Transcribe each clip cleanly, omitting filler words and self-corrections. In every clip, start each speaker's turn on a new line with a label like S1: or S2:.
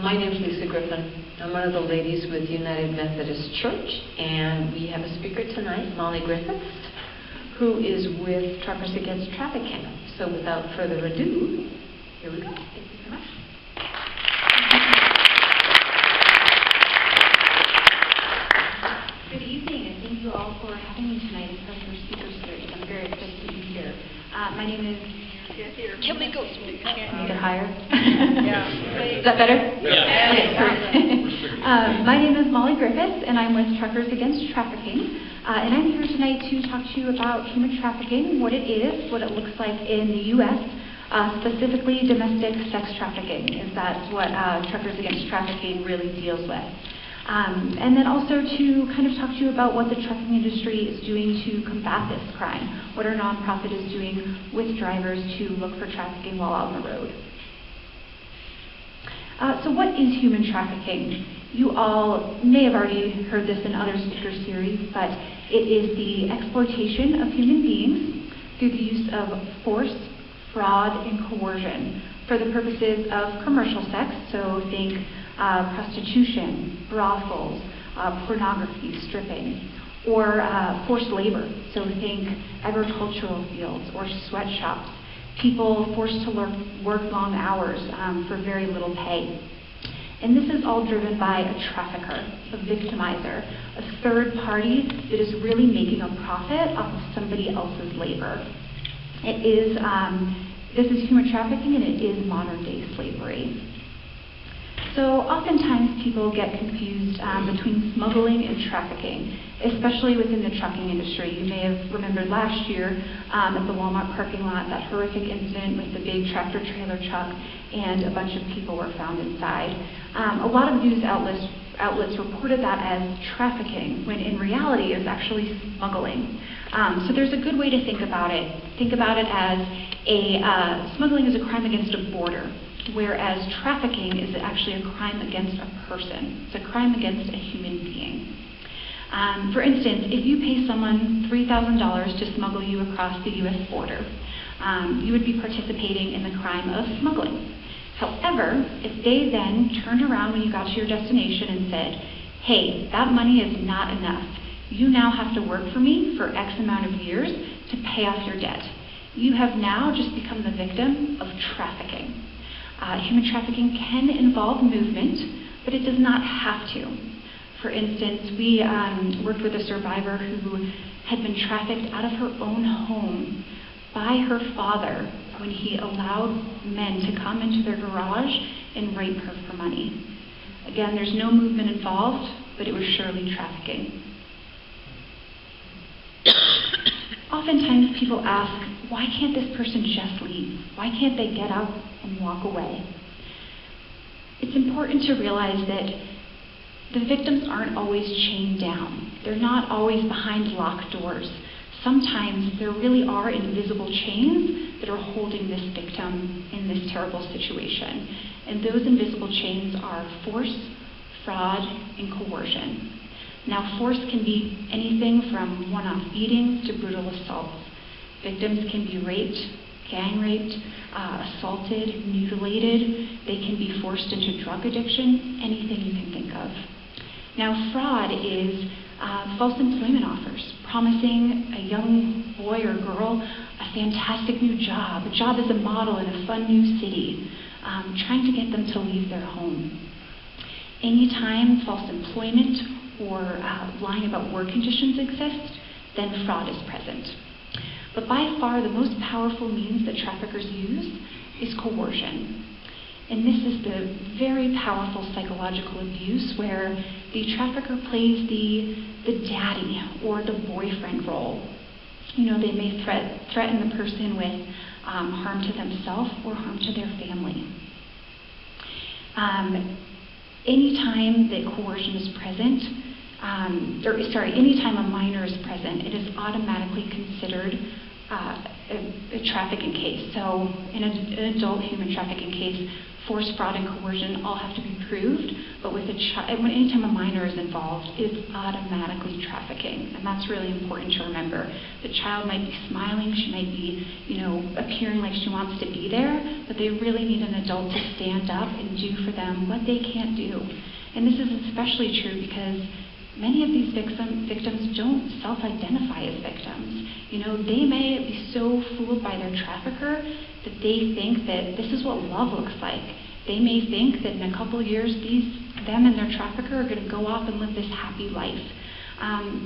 S1: My name is Lisa Griffith. I'm one of the ladies with United Methodist Church, and we have a speaker tonight, Molly Griffiths, who is with Truckers Against Trafficking. So without further ado, here we go. Thank you so much.
S2: Good evening, and thank you all for having me tonight as part of our speaker series. I'm very excited to be here. My name is...
S1: Can we go?
S2: Make it higher?
S3: Yeah.
S2: Is that better?
S3: Yeah.
S2: Okay, perfect. My name is Molly Griffiths, and I'm with Truckers Against Trafficking. And I'm here tonight to talk to you about human trafficking, what it is, what it looks like in the U.S., specifically domestic sex trafficking, is that's what Truckers Against Trafficking really deals with. And then also to kind of talk to you about what the trucking industry is doing to combat this crime, what our nonprofit is doing with drivers to look for trafficking while out on the road. So what is human trafficking? You all may have already heard this in other speaker series, but it is the exploitation of human beings through the use of force, fraud, and coercion for the purposes of commercial sex, so think prostitution, brothels, pornography, stripping, or forced labor, so think agricultural fields or sweatshops, people forced to work long hours for very little pay. And this is all driven by a trafficker, a victimizer, a third party that is really making a profit off of somebody else's labor. It is, this is human trafficking, and it is modern-day slavery. So oftentimes people get confused between smuggling and trafficking, especially within the trucking industry. You may have remembered last year at the Walmart parking lot, that horrific incident with the big tractor-trailer truck and a bunch of people were found inside. A lot of news outlets reported that as trafficking, when in reality it was actually smuggling. So there's a good way to think about it. Think about it as smuggling is a crime against a border, whereas trafficking is actually a crime against a person. It's a crime against a human being. For instance, if you pay someone $3,000 to smuggle you across the U.S. border, you would be participating in the crime of smuggling. However, if they then turned around when you got to your destination and said, hey, that money is not enough. You now have to work for me for X amount of years to pay off your debt. You have now just become the victim of trafficking. Human trafficking can involve movement, but it does not have to. For instance, we worked with a survivor who had been trafficked out of her own home by her father when he allowed men to come into their garage and rape her for money. Again, there's no movement involved, but it was surely trafficking. Oftentimes people ask, why can't this person just leave? Why can't they get up and walk away? It's important to realize that the victims aren't always chained down. They're not always behind locked doors. Sometimes there really are invisible chains that are holding this victim in this terrible situation. And those invisible chains are force, fraud, and coercion. Now, force can be anything from one-off beatings to brutal assaults. Victims can be raped, gang raped, assaulted, mutilated. They can be forced into drug addiction, anything you can think of. Now, fraud is false employment offers, promising a young boy or girl a fantastic new job, a job as a model in a fun new city, trying to get them to leave their home. Anytime false employment or lying about work conditions exist, then fraud is present. But by far the most powerful means that traffickers use is coercion. And this is the very powerful psychological abuse where the trafficker plays the daddy or the boyfriend role. You know, they may threaten the person with harm to themselves or harm to their family. Anytime that coercion is present, anytime a minor is present, it is automatically considered a trafficking case. So in an adult human trafficking case, force, fraud, and coercion all have to be proved, but with anytime a minor is involved, it's automatically trafficking, and that's really important to remember. The child might be smiling, she might be, appearing like she wants to be there, but they really need an adult to stand up and do for them what they can't do. And this is especially true because many of these victims don't self-identify as victims. They may be so fooled by their trafficker that they think that this is what love looks like. They may think that in a couple of years, them and their trafficker are going to go off and live this happy life.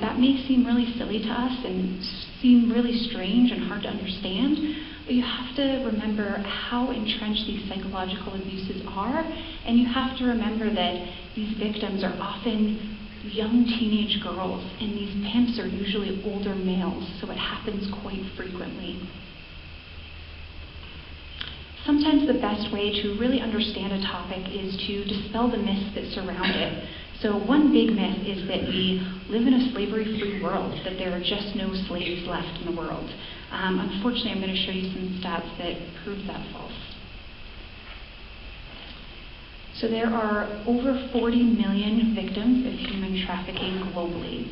S2: That may seem really silly to us and seem really strange and hard to understand, but you have to remember how entrenched these psychological abuses are, and you have to remember that these victims are often young teenage girls, and these pimps are usually older males, so it happens quite frequently. Sometimes the best way to really understand a topic is to dispel the myths that surround it. So one big myth is that we live in a slavery-free world, that there are just no slaves left in the world. Unfortunately, I'm going to show you some stats that prove that false. So there are over 40 million victims of human trafficking globally.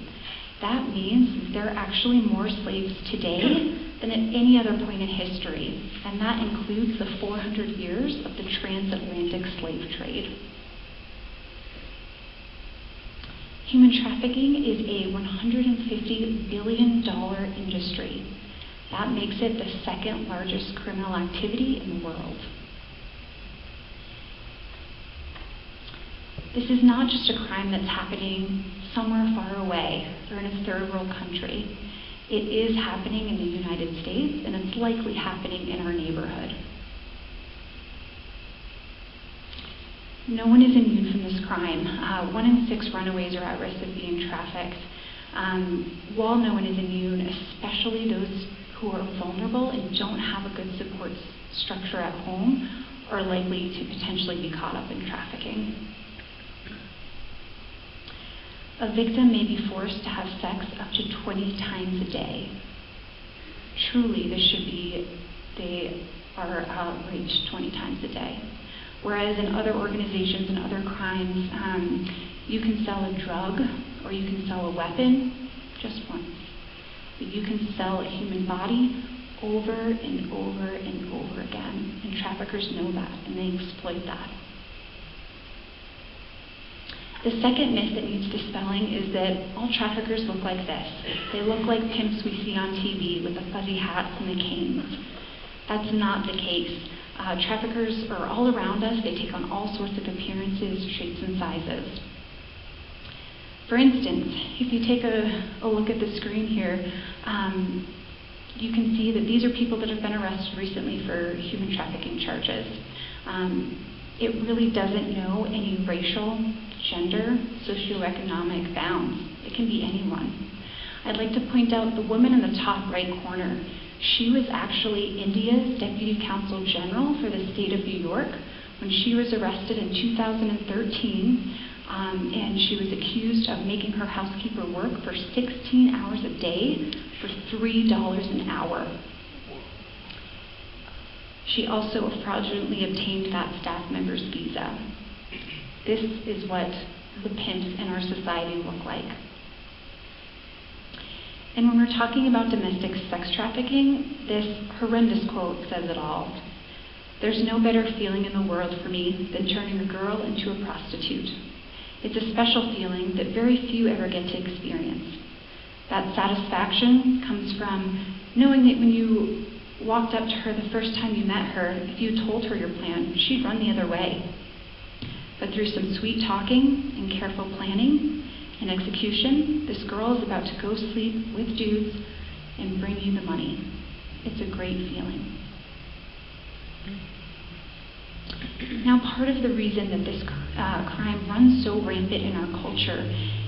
S2: That means that there are actually more slaves today than at any other point in history, and that includes the 400 years of the transatlantic slave trade. Human trafficking is a $150 billion industry. That makes it the second largest criminal activity in the world. This is not just a crime that's happening somewhere far away or in a third world country. It is happening in the United States, and it's likely happening in our neighborhood. No one is immune from this crime. 1 in 6 runaways are at risk of being trafficked. While no one is immune, especially those who are vulnerable and don't have a good support structure at home, are likely to potentially be caught up in trafficking. A victim may be forced to have sex up to 20 times a day. Truly, they are raped 20 times a day. Whereas in other organizations and other crimes, you can sell a drug or you can sell a weapon just once. But you can sell a human body over and over and over again. And traffickers know that, and they exploit that. The second myth that needs dispelling is that all traffickers look like this. They look like pimps we see on TV with the fuzzy hats and the canes. That's not the case. Traffickers are all around us. They take on all sorts of appearances, shapes, and sizes. For instance, if you take a look at the screen here, you can see that these are people that have been arrested recently for human trafficking charges. It really doesn't know any racial, gender, socioeconomic bounds. It can be anyone. I'd like to point out the woman in the top right corner. She was actually India's Deputy Consul General for the state of New York when she was arrested in 2013, and she was accused of making her housekeeper work for 16 hours a day for $3 an hour. She also fraudulently obtained that staff member's visa. This is what the pimps in our society look like. And when we're talking about domestic sex trafficking, this horrendous quote says it all. "There's no better feeling in the world for me than turning a girl into a prostitute. It's a special feeling that very few ever get to experience. That satisfaction comes from knowing that when you walked up to her the first time you met her, if you told her your plan, she'd run the other way. But through some sweet talking and careful planning and execution, this girl is about to go sleep with dudes and bring you the money. It's a great feeling." Now, part of the reason that this crime runs so rampant in our culture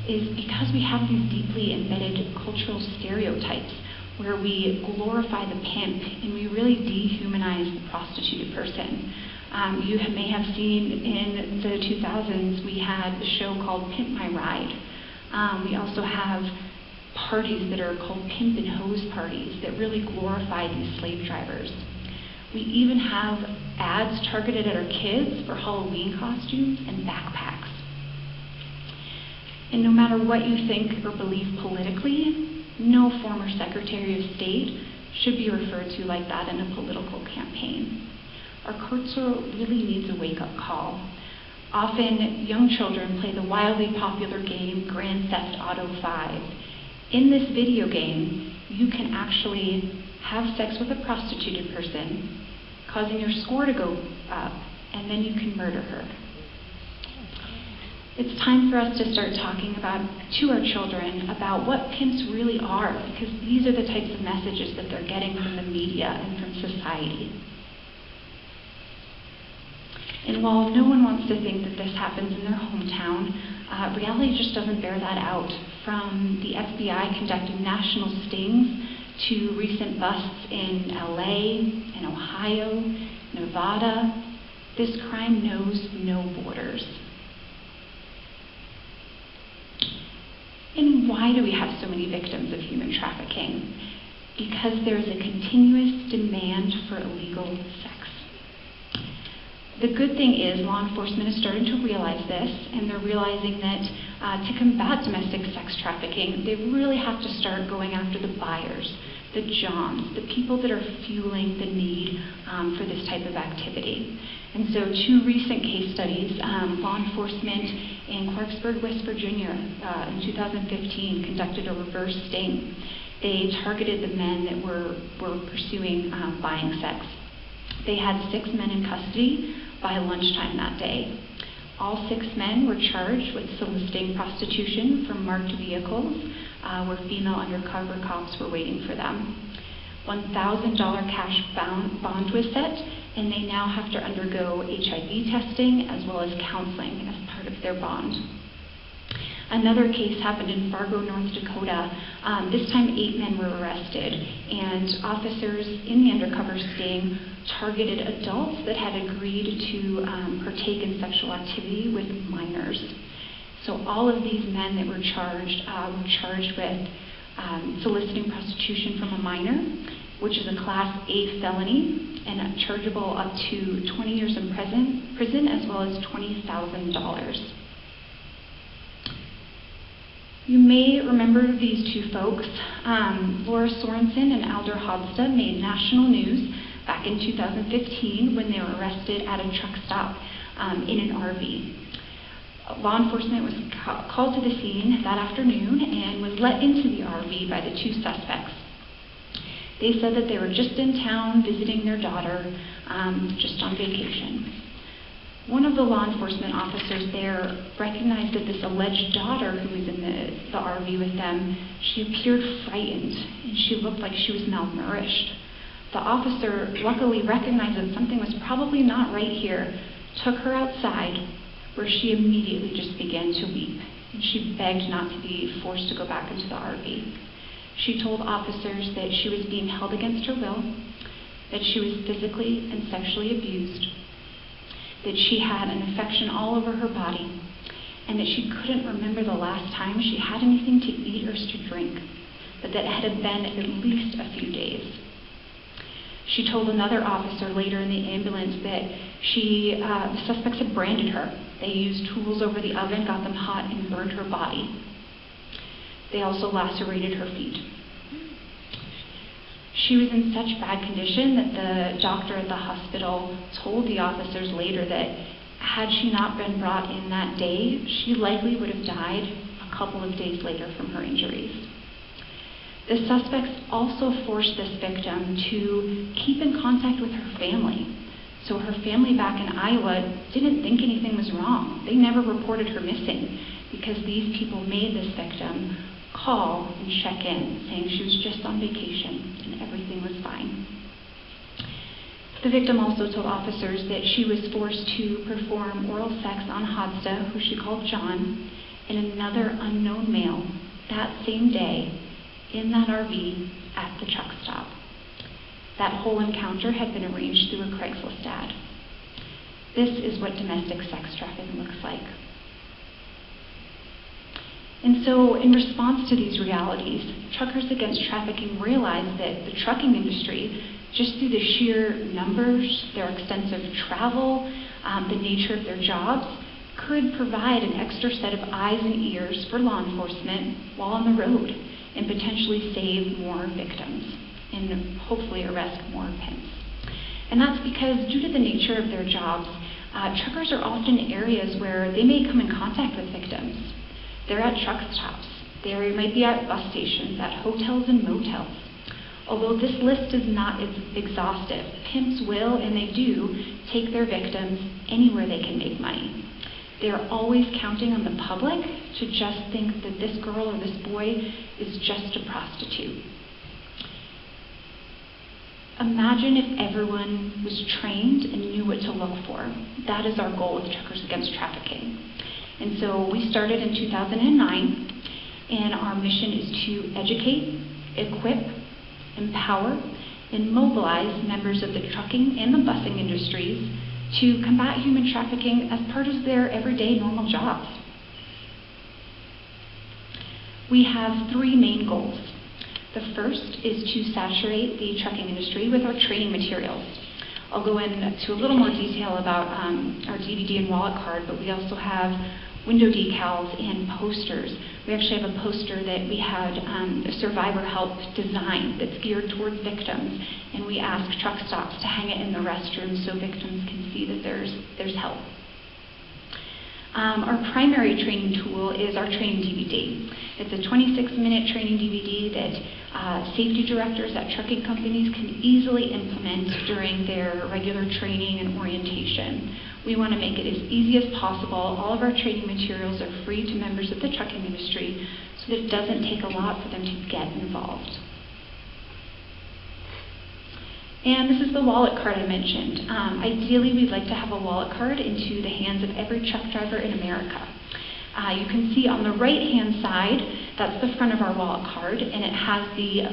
S2: is because we have these deeply embedded cultural stereotypes where we glorify the pimp and we really dehumanize the prostituted person. You may have seen in the 2000s, we had a show called Pimp My Ride. We also have parties that are called pimp and hose parties that really glorify these slave drivers. We even have ads targeted at our kids for Halloween costumes and backpacks. And no matter what you think or believe politically, no former Secretary of State should be referred to like that in a political campaign. Our culture really needs a wake-up call. Often, young children play the wildly popular game Grand Theft Auto 5. In this video game, you can actually have sex with a prostituted person, causing your score to go up, and then you can murder her. It's time for us to start talking to our children about what pimps really are, because these are the types of messages that they're getting from the media and from society. And while no one wants to think that this happens in their hometown, reality just doesn't bear that out. From the FBI conducting national stings to recent busts in LA, in Ohio, Nevada, this crime knows no borders. And why do we have so many victims of human trafficking? Because there's a continuous demand for illegal sex. The good thing is law enforcement is starting to realize this, and they're realizing that to combat domestic sex trafficking, they really have to start going after the buyers, the Johns, the people that are fueling the need for this type of activity. And so 2 recent case studies, law enforcement in Clarksburg, West Virginia in 2015 conducted a reverse sting. They targeted the men that were pursuing buying sex. They had 6 men in custody by lunchtime that day. All 6 men were charged with soliciting prostitution from marked vehicles where female undercover cops were waiting for them. $1,000 cash bond was set, and they now have to undergo HIV testing as well as counseling as part of their bond. Another case happened in Fargo, North Dakota. This time 8 men were arrested, and officers in the undercover sting targeted adults that had agreed to partake in sexual activity with minors. So all of these men that were charged with soliciting prostitution from a minor, which is a Class A felony and chargeable up to 20 years in prison as well as $20,000. You may remember these 2 folks. Laura Sorensen and Alder Hodsta made national news back in 2015 when they were arrested at a truck stop in an RV. Law enforcement was called to the scene that afternoon and was let into the RV by the 2 suspects. They said that they were just in town visiting their daughter, just on vacation. One of the law enforcement officers there recognized that this alleged daughter who was in the RV with them, she appeared frightened and she looked like she was malnourished. The officer luckily recognized that something was probably not right here, took her outside, where she immediately just began to weep, and she begged not to be forced to go back into the RV. She told officers that she was being held against her will, that she was physically and sexually abused, that she had an infection all over her body, and that she couldn't remember the last time she had anything to eat or to drink, but that it had been at least a few days. She told another officer later in the ambulance that the suspects had branded her. They used tools over the oven, got them hot, and burned her body. They also lacerated her feet. She was in such bad condition that the doctor at the hospital told the officers later that had she not been brought in that day, she likely would have died a couple of days later from her injuries. The suspects also forced this victim to keep in contact with her family. So her family back in Iowa didn't think anything was wrong. They never reported her missing because these people made this victim call and check in, saying she was just on vacation and everything was fine. The victim also told officers that she was forced to perform oral sex on Hodsta, who she called John, and another unknown male that same day in that RV at the truck stop. That whole encounter had been arranged through a Craigslist ad. This is what domestic sex trafficking looks like. And so in response to these realities, Truckers Against Trafficking realized that the trucking industry, just through the sheer numbers, their extensive travel, the nature of their jobs, could provide an extra set of eyes and ears for law enforcement while on the road and potentially save more victims and hopefully arrest more pimps. And that's because due to the nature of their jobs, truckers are often in areas where they may come in contact with victims. They're at truck stops. They might be at bus stations, at hotels and motels. Although this list is not exhaustive, pimps will, and they do, take their victims anywhere they can make money. They are always counting on the public to just think that this girl or this boy is just a prostitute. Imagine if everyone was trained and knew what to look for. That is our goal with Truckers Against Trafficking. And so we started in 2009, and our mission is to educate, equip, empower, and mobilize members of the trucking and the busing industries to combat human trafficking as part of their everyday normal jobs. We have three main goals. The first is to saturate the trucking industry with our training materials. I'll go into a little more detail about our DVD and wallet card, but we also have window decals and posters. We actually have a poster that we had a survivor help design that's geared towards victims, and we ask truck stops to hang it in the restrooms so victims can see that there's help. Our primary training tool is our training DVD. It's a 26-minute training DVD that safety directors at trucking companies can easily implement during their regular training and orientation. We want to make it as easy as possible. All of our training materials are free to members of the trucking industry so that it doesn't take a lot for them to get involved. And this is the wallet card I mentioned. Ideally, we'd like to have a wallet card into the hands of every truck driver in America. You can see on the right-hand side, that's the front of our wallet card, and it has the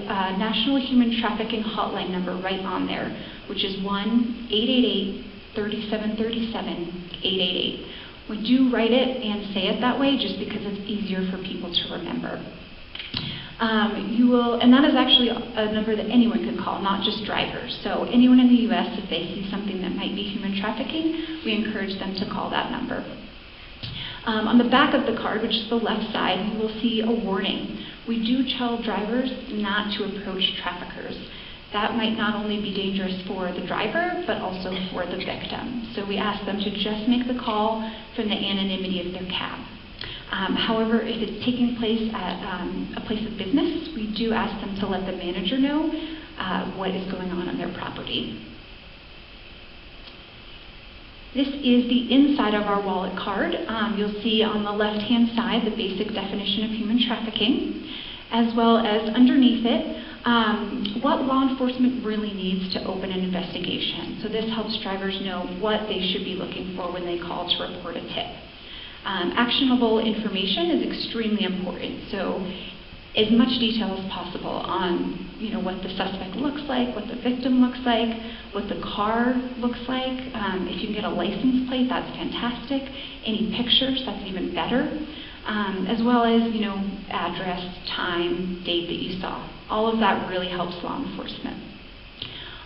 S2: National Human Trafficking Hotline number right on there, which is 1-888-3737-888. We do write it and say it that way just because it's easier for people to remember. And that is actually a number that anyone can call, not just drivers. So anyone in the U.S., if they see something that might be human trafficking, we encourage them to call that number. On the back of the card, which is the left side, you will see a warning. We do tell drivers not to approach traffickers. That might not only be dangerous for the driver, but also for the victim. So we ask them to just make the call from the anonymity of their cab. However, if it's taking place at a place of business, we do ask them to let the manager know what is going on their property. This is the inside of our wallet card. You'll see on the left-hand side the basic definition of human trafficking, as well as underneath it, what law enforcement really needs to open an investigation. So this helps drivers know what they should be looking for when they call to report a tip. Actionable information is extremely important. So as much detail as possible on what the suspect looks like, what the victim looks like, what the car looks like. If you can get a license plate, that's fantastic. Any pictures, that's even better. As well as address, time, date that you saw. All of that really helps law enforcement.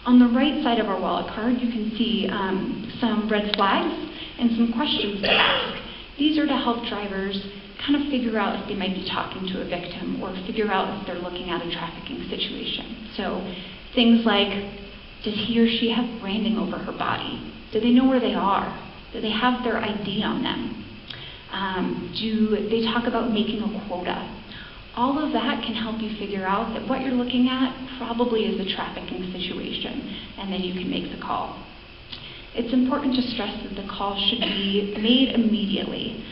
S2: On the right side of our wallet card, you can see some red flags and some questions to ask. These are to help drivers kind of figure out if they might be talking to a victim or figure out if they're looking at a trafficking situation. So things like, does he or she have branding over her body? Do they know where they are? Do they have their ID on them? Do they talk about making a quota? All of that can help you figure out that what you're looking at probably is a trafficking situation, and then you can make the call. It's important to stress that the call should be made immediately.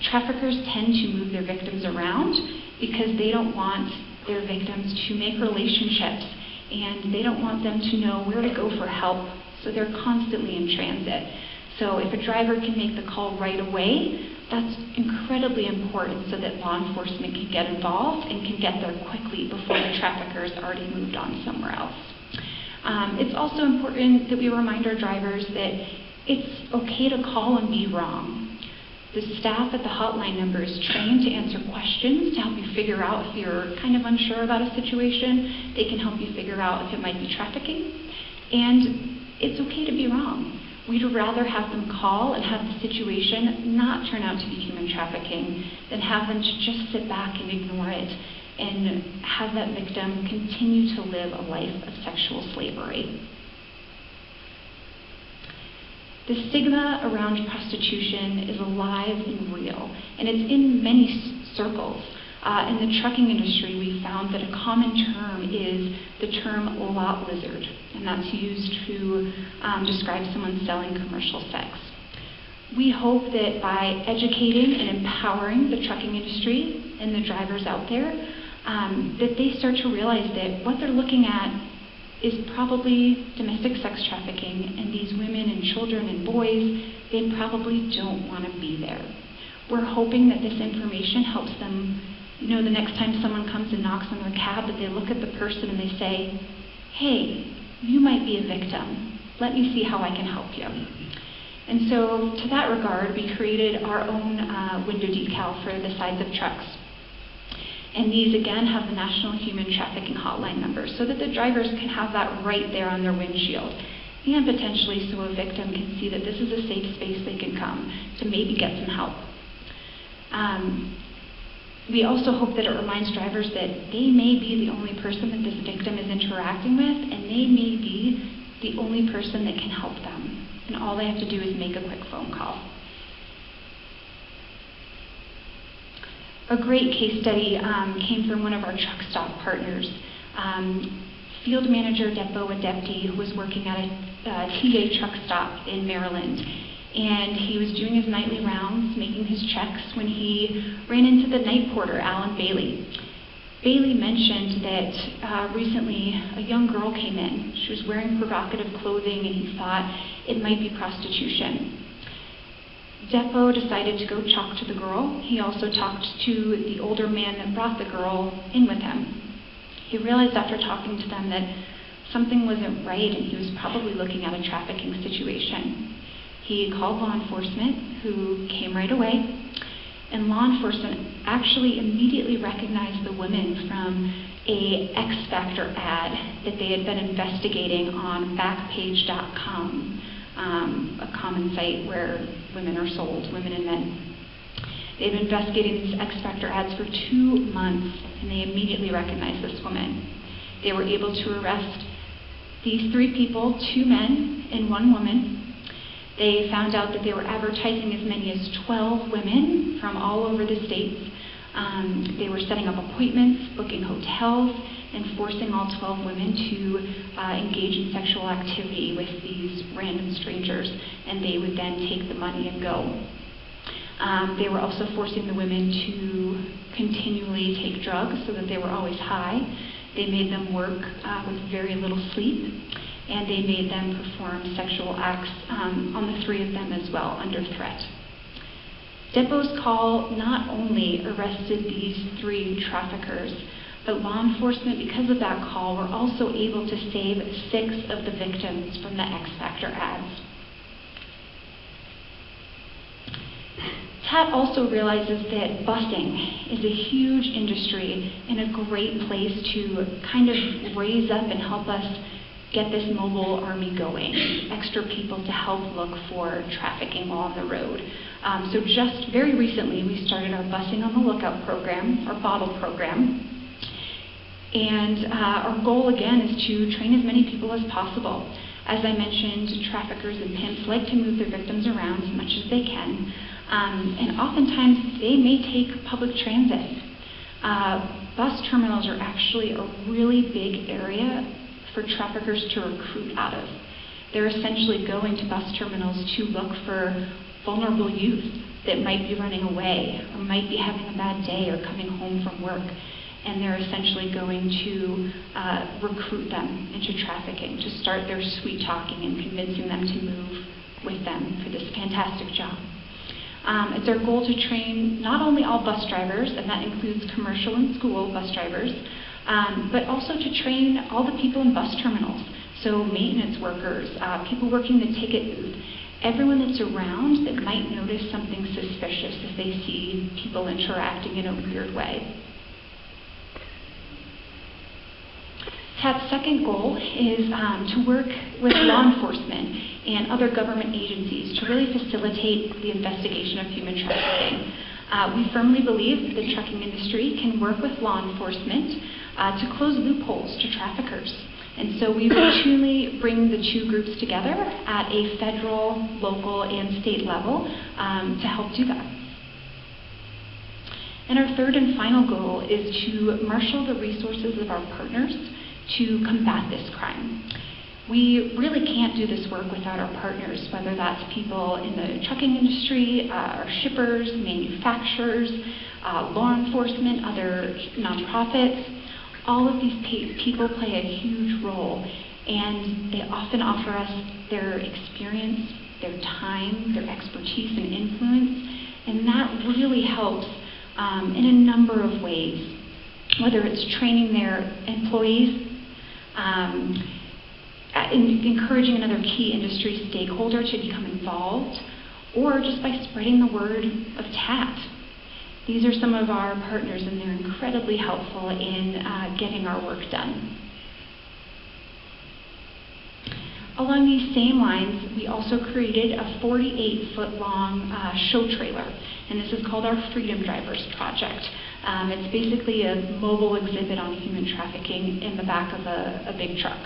S2: Traffickers tend to move their victims around because they don't want their victims to make relationships, and they don't want them to know where to go for help, so they're constantly in transit. So if a driver can make the call right away, that's incredibly important so that law enforcement can get involved and can get there quickly before the trafficker's already moved on somewhere else. It's also important that we remind our drivers that it's okay to call and be wrong. The staff at the hotline number is trained to answer questions to help you figure out if you're kind of unsure about a situation. They can help you figure out if it might be trafficking. And it's okay to be wrong. We'd rather have them call and have the situation not turn out to be human trafficking than have them to just sit back and ignore it and have that victim continue to live a life of sexual slavery. The stigma around prostitution is alive and real, and it's in many circles. In the trucking industry, we found that a common term is the term lot lizard, and that's used to describe someone selling commercial sex. We hope that by educating and empowering the trucking industry and the drivers out there, that they start to realize that what they're looking at is probably domestic sex trafficking, and these women and children and boys, they probably don't want to be there. We're hoping that this information helps them, the next time someone comes and knocks on their cab, that they look at the person and they say, hey, you might be a victim. Let me see how I can help you. And so to that regard, we created our own window decal for the sides of trucks. And these, again, have the National Human Trafficking Hotline number so that the drivers can have that right there on their windshield, and potentially so a victim can see that this is a safe space they can come to maybe get some help. We also hope that it reminds drivers that they may be the only person that this victim is interacting with, and they may be the only person that can help them. And all they have to do is make a quick phone call. A great case study came from one of our truck stop partners. Field manager Depot Adepti, who was working at a TA truck stop in Maryland. And he was doing his nightly rounds, making his checks, when he ran into the night porter, Alan Bailey. Bailey mentioned that recently a young girl came in. She was wearing provocative clothing, and he thought it might be prostitution. Depot decided to go talk to the girl. He also talked to the older man that brought the girl in with him. He realized after talking to them that something wasn't right, and he was probably looking at a trafficking situation. He called law enforcement, who came right away, and law enforcement actually immediately recognized the women from a X Factor ad that they had been investigating on Backpage.com, a common site where women are sold, women and men. They've been investigating these X Factor ads for 2 months, and they immediately recognized this woman. They were able to arrest these 3 people, 2 men and 1 woman. They found out that they were advertising as many as 12 women from all over the states. They were setting up appointments, booking hotels, and forcing all 12 women to engage in sexual activity with these random strangers, and they would then take the money and go. They were also forcing the women to continually take drugs so that they were always high. They made them work with very little sleep, and they made them perform sexual acts on the 3 of them as well, under threat. Depot's call not only arrested these 3 traffickers, but law enforcement, because of that call, were also able to save 6 of the victims from the X Factor ads. TAT also realizes that busing is a huge industry and a great place to kind of raise up and help us get this mobile army going, extra people to help look for trafficking while on the road. So just very recently, we started our Busing on the Lookout program, our bottle program. And our goal, again, is to train as many people as possible. As I mentioned, traffickers and pimps like to move their victims around as much as they can. And oftentimes, they may take public transit. Bus terminals are actually a really big area for traffickers to recruit out of. They're essentially going to bus terminals to look for vulnerable youth that might be running away or might be having a bad day or coming home from work. And they're essentially going to recruit them into trafficking, to start their sweet talking and convincing them to move with them for this fantastic job. It's our goal to train not only all bus drivers, and that includes commercial and school bus drivers, but also to train all the people in bus terminals, so maintenance workers, people working the ticket booth, everyone that's around that might notice something suspicious if they see people interacting in a weird way. TAP's second goal is to work with law enforcement and other government agencies to really facilitate the investigation of human trafficking. We firmly believe that the trucking industry can work with law enforcement to close loopholes to traffickers. And so we routinely bring the two groups together at a federal, local, and state level to help do that. And our third and final goal is to marshal the resources of our partners to combat this crime. We really can't do this work without our partners, whether that's people in the trucking industry, our shippers, manufacturers, law enforcement, other nonprofits. All of these people play a huge role, and they often offer us their experience, their time, their expertise and influence, and that really helps in a number of ways, whether it's training their employees, encouraging another key industry stakeholder to become involved, or just by spreading the word of TAT. These are some of our partners, and they're incredibly helpful in getting our work done. Along these same lines, we also created a 48-foot-long show trailer, and this is called our Freedom Drivers Project. It's basically a mobile exhibit on human trafficking in the back of a big truck.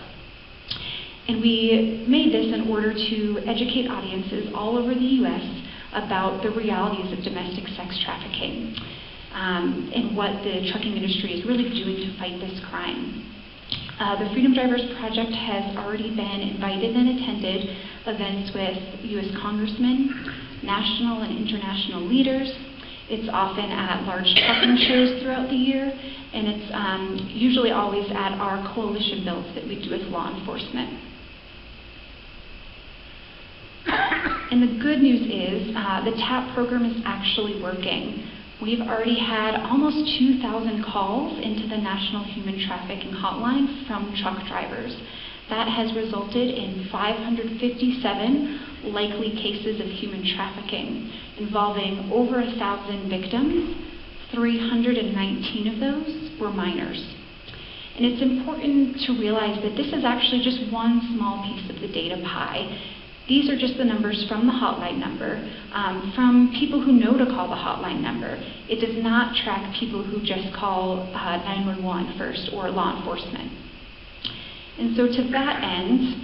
S2: And we made this in order to educate audiences all over the U.S. about the realities of domestic sex trafficking and what the trucking industry is really doing to fight this crime. The Freedom Drivers Project has already been invited and attended events with U.S. congressmen, national and international leaders. It's often at large trucking shows throughout the year, and it's usually always at our coalition builds that we do with law enforcement. And the good news is the TAP program is actually working. We've already had almost 2,000 calls into the National Human Trafficking Hotline from truck drivers. That has resulted in 557 likely cases of human trafficking, involving over 1,000 victims. 319 of those were minors. And it's important to realize that this is actually just one small piece of the data pie. These are just the numbers from the hotline number, from people who know to call the hotline number. It does not track people who just call 911 first or law enforcement. And so to that end,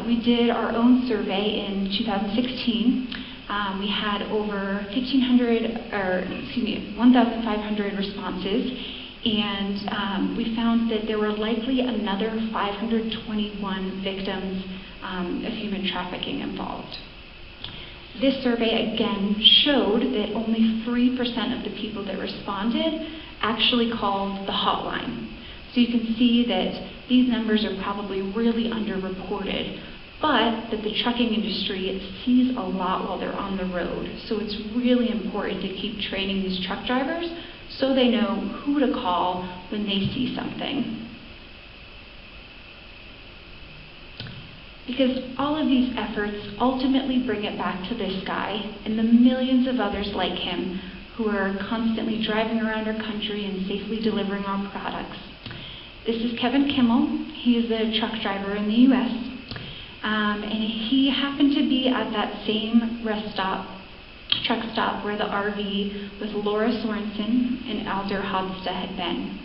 S2: we did our own survey in 2016. We had over 1,500 responses, and we found that there were likely another 521 victims of human trafficking involved. This survey again showed that only 3% of the people that responded actually called the hotline. So you can see that these numbers are probably really underreported, but that the trucking industry sees a lot while they're on the road. So it's really important to keep training these truck drivers so they know who to call when they see something. Because all of these efforts ultimately bring it back to this guy and the millions of others like him who are constantly driving around our country and safely delivering our products. This is Kevin Kimmel. He is a truck driver in the U.S. And he happened to be at that same truck stop where the RV with Laura Sorensen and Alder Hodsta had been.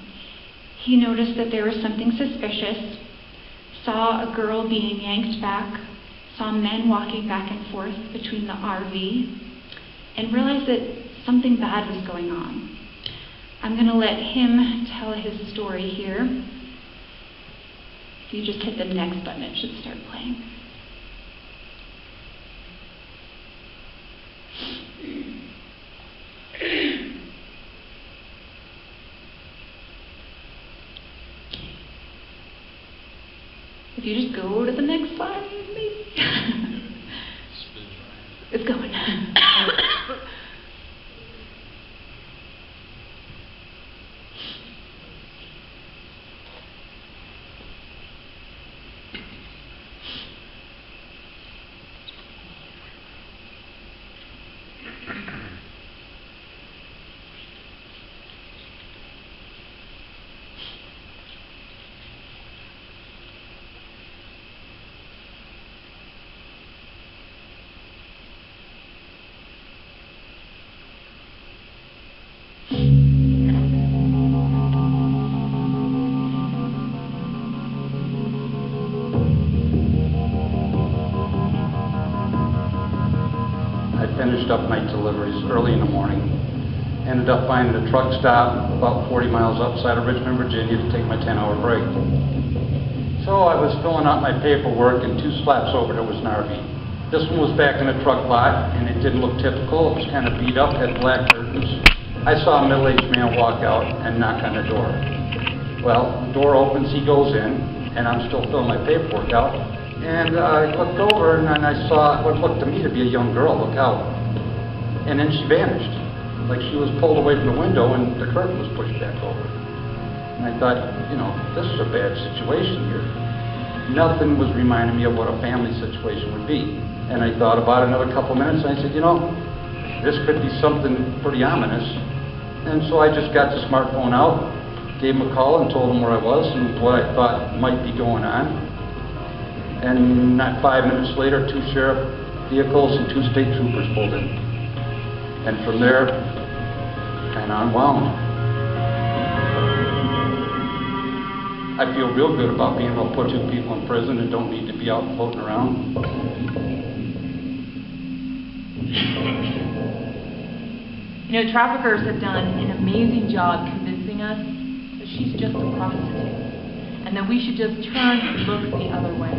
S2: He noticed that there was something suspicious, saw a girl being yanked back, saw men walking back and forth between the RV, and realized that something bad was going on. I'm going to let him tell his story here. If you just hit the next button, it should start playing. If you just go to the next slide, maybe. It's going.
S4: finished up night deliveries early in the morning. Ended up finding a truck stop about 40 miles outside of Richmond, Virginia to take my 10-hour break. So I was filling out my paperwork, and 2 slaps over there was an RV. This one was back in a truck lot, and it didn't look typical. It was kind of beat up, had black curtains. I saw a middle-aged man walk out and knock on the door. Well, the door opens, he goes in, and I'm still filling my paperwork out. And I looked over, and I saw what looked to me to be a young girl look out. And then she vanished, like she was pulled away from the window and the curtain was pushed back over. And I thought, you know, this is a bad situation here. Nothing was reminding me of what a family situation would be. And I thought about it another couple minutes, and I said, you know, this could be something pretty ominous. And so I just got the smartphone out, gave him a call and told him where I was and what I thought might be going on. And not 5 minutes later, 2 sheriff vehicles and 2 state troopers pulled in. And from there, kind of unwound. I feel real good about being able to put 2 people in prison and don't need to be out floating around.
S3: You know, traffickers have done an amazing job convincing us that she's just a prostitute and that we should just turn and look the other way.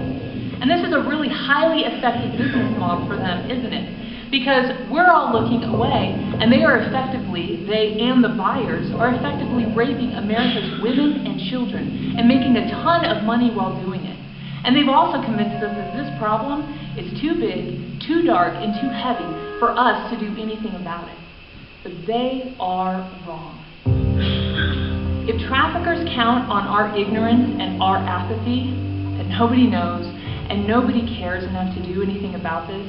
S3: And this is a really highly effective business model for them, isn't it? Because we're all looking away, and they and the buyers are effectively raping America's women and children and making a ton of money while doing it. And they've also convinced us that this problem is too big, too dark, and too heavy for us to do anything about it. But they are wrong. If traffickers count on our ignorance and our apathy, that nobody knows and nobody cares enough to do anything about this,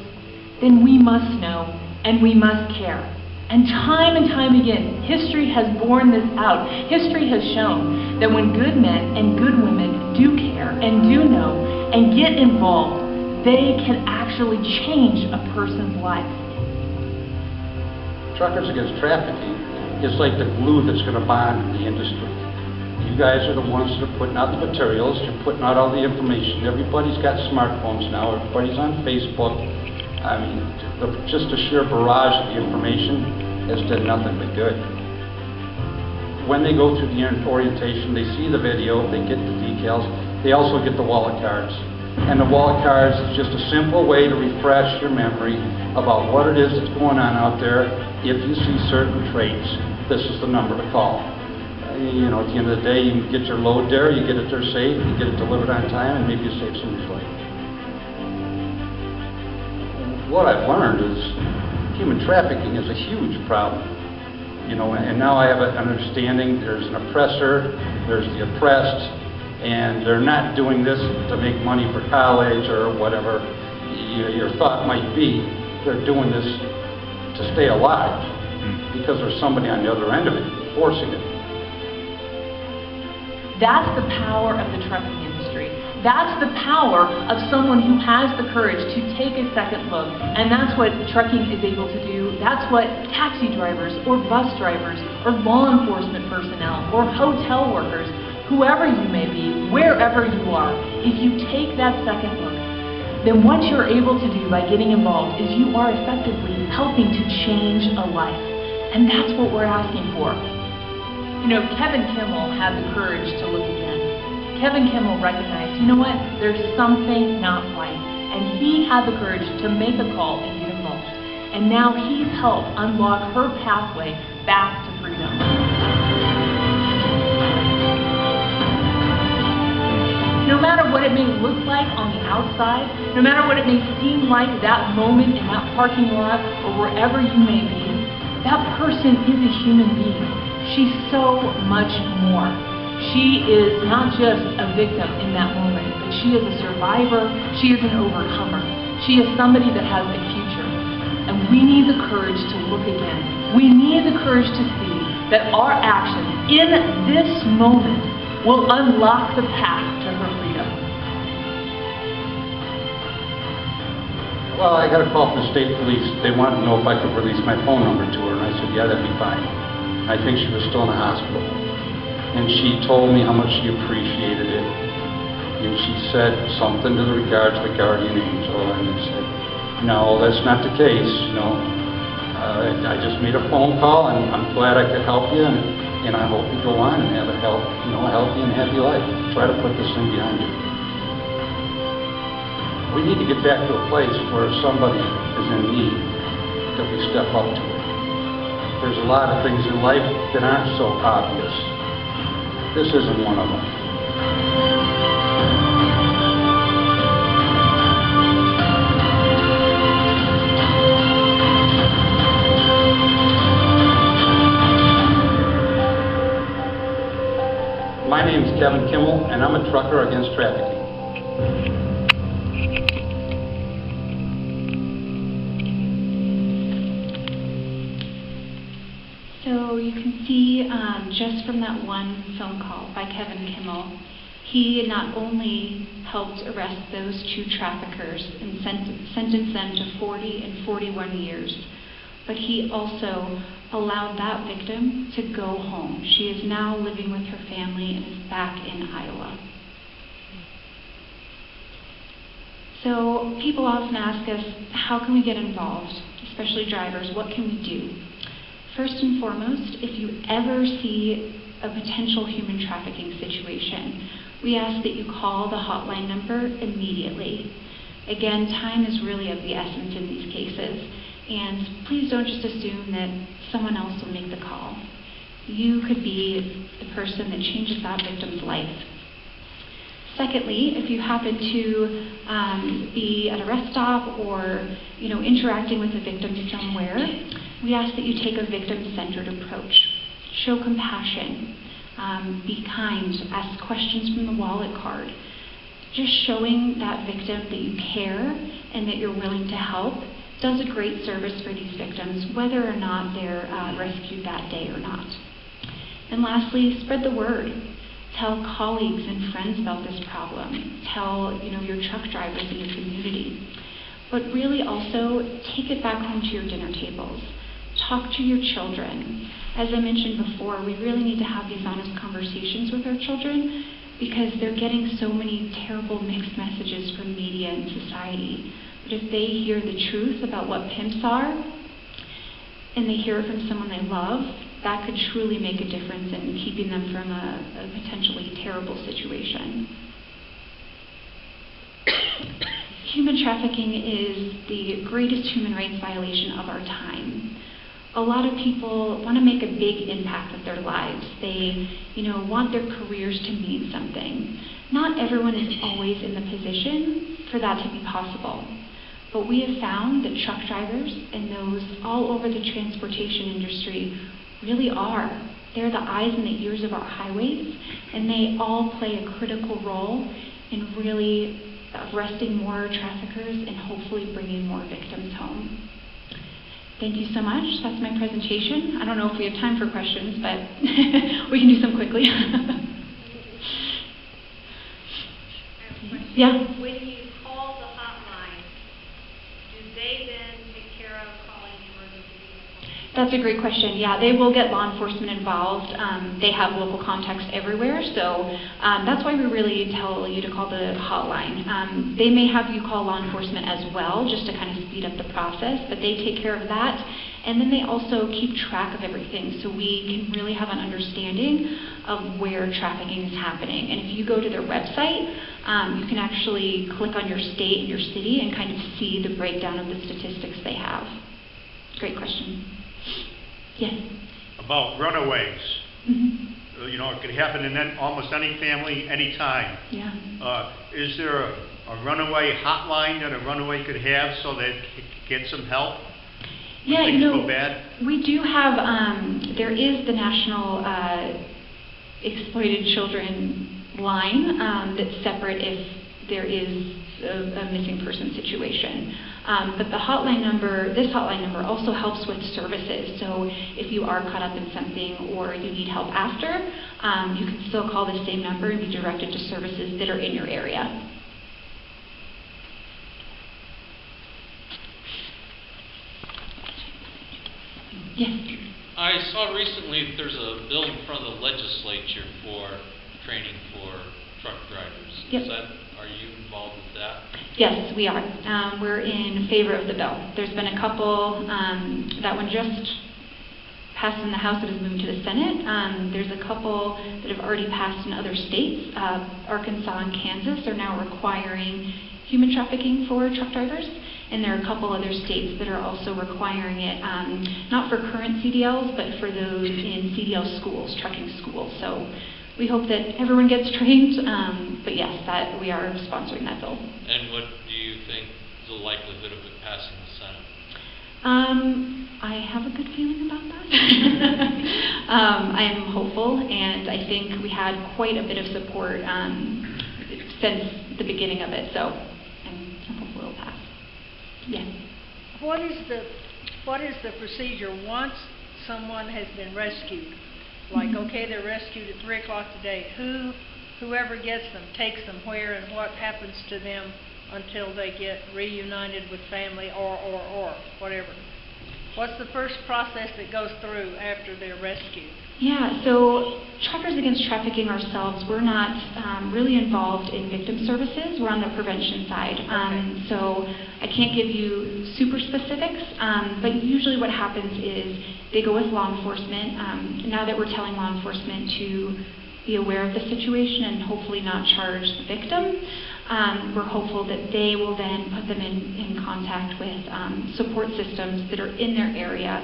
S3: then we must know and we must care. And time again, history has borne this out. History has shown that when good men and good women do care and do know and get involved, they can actually change a person's life.
S4: Truckers Against Trafficking is like the glue that's going to bond the industry. You guys are the ones that are putting out the materials, you're putting out all the information. Everybody's got smartphones now, everybody's on Facebook. I mean, just the sheer barrage of the information has done nothing but good. When they go through the orientation, they see the video, they get the details, they also get the wallet cards. And the wallet cards is just a simple way to refresh your memory about what it is that's going on out there. If you see certain traits, this is the number to call. You know, at the end of the day, you get your load there, you get it there safe, you get it delivered on time, and maybe you save somebody's life. What I've learned is human trafficking is a huge problem. You know, and now I have an understanding there's an oppressor, there's the oppressed, and they're not doing this to make money for college or whatever your thought might be. They're doing this to stay alive because there's somebody on the other end of it forcing it.
S3: That's the power of the trucking industry. That's the power of someone who has the courage to take a second look. And that's what trucking is able to do. That's what taxi drivers or bus drivers or law enforcement personnel or hotel workers, whoever you may be, wherever you are, if you take that second look, then what you're able to do by getting involved is you are effectively helping to change a life. And that's what we're asking for. You know, Kevin Kimmel had the courage to look again. Kevin Kimmel recognized, you know what, there's something not right. And he had the courage to make a call and get involved. And now he's helped unlock her pathway back to freedom. No matter what it may look like on the outside, no matter what it may seem like that moment in that parking lot or wherever you may be, that person is a human being. She's so much more. She is not just a victim in that moment, but she is a survivor. She is an overcomer. She is somebody that has a future. And we need the courage to look again. We need the courage to see that our actions in this moment will unlock the path to her freedom.
S4: Well, I got a call from the state police. They wanted to know if I could release my phone number to her, and I said, yeah, that'd be fine. I think she was still in the hospital. And she told me how much she appreciated it. And she said something to the regards of a guardian angel, and I said, no, that's not the case, you know. I just made a phone call, and I'm glad I could help you, and I hope you go on and have a healthy and happy life. Try to put this thing behind you. We need to get back to a place where somebody is in need, that we step up to it. There's a lot of things in life that aren't so obvious. This isn't one of them. My name's Kevin Kimmel, and I'm a trucker against trafficking.
S2: So you can see just from that one phone call by Kevin Kimmel, he not only helped arrest those two traffickers and sentence them to 40 and 41 years, but he also allowed that victim to go home. She is now living with her family and is back in Iowa. So people often ask us, how can we get involved, especially drivers? What can we do? First and foremost, if you ever see a potential human trafficking situation, we ask that you call the hotline number immediately. Again, time is really of the essence in these cases. And please don't just assume that someone else will make the call. You could be the person that changes that victim's life. Secondly, if you happen to be at a rest stop or interacting with a victim somewhere, we ask that you take a victim-centered approach. Show compassion, be kind, ask questions from the wallet card. Just showing that victim that you care and that you're willing to help does a great service for these victims, whether or not they're rescued that day or not. And lastly, spread the word. Tell colleagues and friends about this problem. Tell your truck drivers in your community. But really also take it back home to your dinner tables. Talk to your children. As I mentioned before, we really need to have these honest conversations with our children because they're getting so many terrible mixed messages from media and society. But if they hear the truth about what pimps are, and they hear it from someone they love, that could truly make a difference in keeping them from a potentially terrible situation. Human trafficking is the greatest human rights violation of our time. A lot of people want to make a big impact with their lives. They, want their careers to mean something. Not everyone is always in the position for that to be possible. But we have found that truck drivers and those all over the transportation industry really are. They're the eyes and the ears of our highways, and they all play a critical role in really arresting more traffickers and hopefully bringing more victims home. Thank you so much. That's my presentation. I don't know if we have time for questions, but we can do some quickly. Yeah?
S5: When you call the hotline, do they then take care of calling the emergency vehicle?
S2: That's a great question. Yeah, they will get law enforcement involved. They have local contacts everywhere, so that's why we really tell you to call the hotline. They may have you call law enforcement as well, just to kind of speed up the process, but they take care of that. And then they also keep track of everything, so we can really have an understanding of where trafficking is happening. And if you go to their website, you can actually click on your state and your city and kind of see the breakdown of the statistics they have. Great question. Yes?
S6: About runaways.
S2: Mm-hmm.
S6: It could happen in almost any family, anytime.
S2: Yeah.
S6: Is there a runaway hotline that a runaway could have so they get some help?
S2: Yeah,
S6: things go bad?
S2: We do have, there is the National Exploited Children line that's separate if there is a missing person situation. But the hotline number, this hotline number also helps with services. So if you are caught up in something or you need help after, you can still call the same number and be directed to services that are in your area. Yes.
S7: I saw recently that there's a bill in front of the legislature for training for truck drivers.
S2: Yep.
S7: Are you involved with that?
S2: Yes, we are. We're in favor of the bill. There's been a couple, that one just passed in the House that has moved to the Senate. There's a couple that have already passed in other states. Arkansas and Kansas are now requiring human trafficking for truck drivers. And there are a couple other states that are also requiring it, not for current CDLs, but for those in CDL schools, trucking schools. So we hope that everyone gets trained, but yes, that we are sponsoring that bill.
S7: And what do you think is the likelihood of it passing the Senate?
S2: I have a good feeling about that. I am hopeful, and I think we had quite a bit of support since the beginning of it, so I'm hopeful it'll pass. Yes.
S8: What is the procedure once someone has been rescued? Like, okay, they're rescued at 3 o'clock today. Whoever gets them takes them where, and what happens to them until they get reunited with family or whatever? What's the first process that goes through after they're rescued?
S2: Yeah, so Truckers Against Trafficking ourselves, we're not really involved in victim services. We're on the prevention side.
S8: Okay.
S2: So I can't give you super specifics, but usually what happens is they go with law enforcement. Now that we're telling law enforcement to be aware of the situation and hopefully not charge the victim, we're hopeful that they will then put them in contact with support systems that are in their area,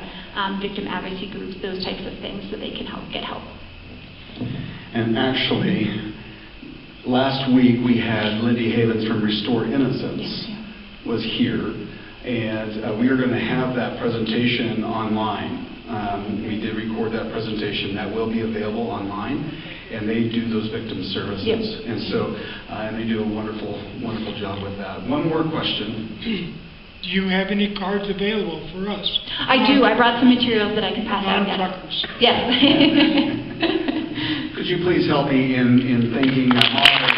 S2: victim advocacy groups, those types of things, so they can get help.
S9: And actually, last week we had Lindy Havens from Restore Innocence was here, and we are going to have that presentation online. We did record that presentation. That will be available online, and they do those victim services.
S2: Yes.
S9: And so, and they do a wonderful, wonderful job with that. One more question.
S10: Do you have any cards available for us?
S2: I do. I brought some materials that I can pass out.
S10: Non-truckers.
S2: Yes.
S9: Could you please help me in thanking all